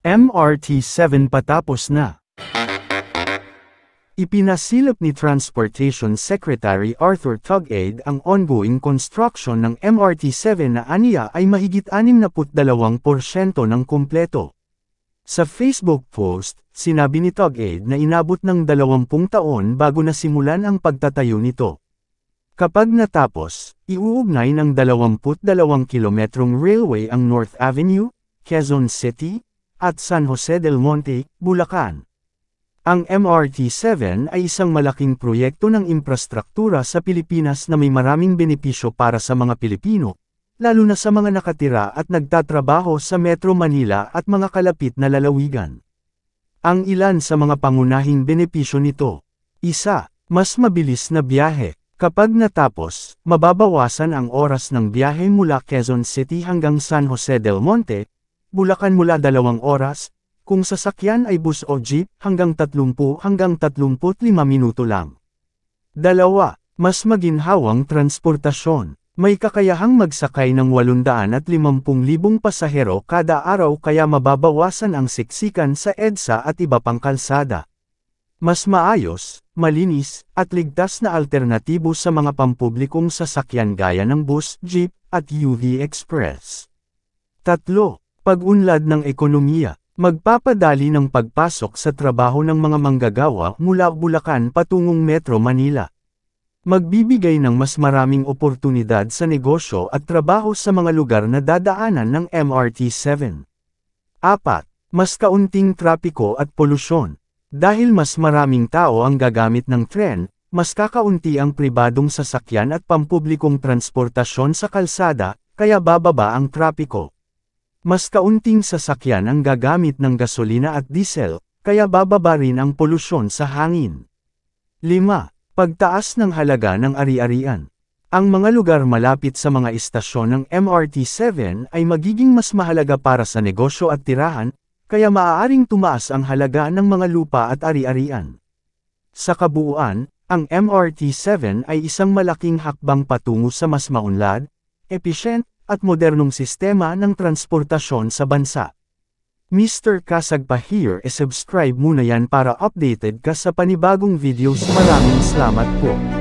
MRT-7 patapos na. Ipinasilip ni Transportation Secretary Arthur Tugade ang ongoing construction ng MRT-7 na aniya ay mahigit 62% ng kumpleto. Sa Facebook post, sinabi ni Tugade na inabot ng 20 taon bago nasimulan ang pagtatayo nito. Kapag natapos, iuugnay ng 22 kilometrong railway ang North Avenue, Quezon City, at San Jose del Monte, Bulacan. Ang MRT-7 ay isang malaking proyekto ng infrastruktura sa Pilipinas na may maraming benepisyo para sa mga Pilipino, lalo na sa mga nakatira at nagtatrabaho sa Metro Manila at mga kalapit na lalawigan. Ang ilan sa mga pangunahing benepisyo nito. 1. Mas mabilis na biyahe. Kapag natapos, mababawasan ang oras ng biyahe mula Quezon City hanggang San Jose del Monte, Bulacan mula 2 oras, kung sasakyan ay bus o jeep hanggang 30 hanggang 35 minuto lang. 2. Mas maginhawang transportasyon. May kakayahang magsakay ng 850,000 pasahero kada araw kaya mababawasan ang siksikan sa EDSA at iba pang kalsada. Mas maayos, malinis, at ligtas na alternatibo sa mga pampublikong sasakyan gaya ng bus, jeep, at UV Express. 3. Pag-unlad ng ekonomiya. Magpapadali ng pagpasok sa trabaho ng mga manggagawa mula Bulacan patungong Metro Manila. Magbibigay ng mas maraming oportunidad sa negosyo at trabaho sa mga lugar na dadaanan ng MRT-7. 4. Mas kaunting trapiko at polusyon. Dahil mas maraming tao ang gagamit ng tren, mas kakaunti ang pribadong sasakyan at pampublikong transportasyon sa kalsada, kaya bababa ang trapiko. Mas kaunting sasakyan ang gagamit ng gasolina at diesel, kaya bababa rin ang polusyon sa hangin. 5. Pagtaas ng halaga ng ari-arian. Ang mga lugar malapit sa mga istasyon ng MRT-7 ay magiging mas mahalaga para sa negosyo at tirahan, kaya maaaring tumaas ang halaga ng mga lupa at ari-arian. Sa kabuuan, ang MRT-7 ay isang malaking hakbang patungo sa mas maunlad, efficient, at modernong sistema ng transportasyon sa bansa. Mr. Kasag pa here e subscribe muna yan para updated ka sa panibagong videos. Maraming salamat po.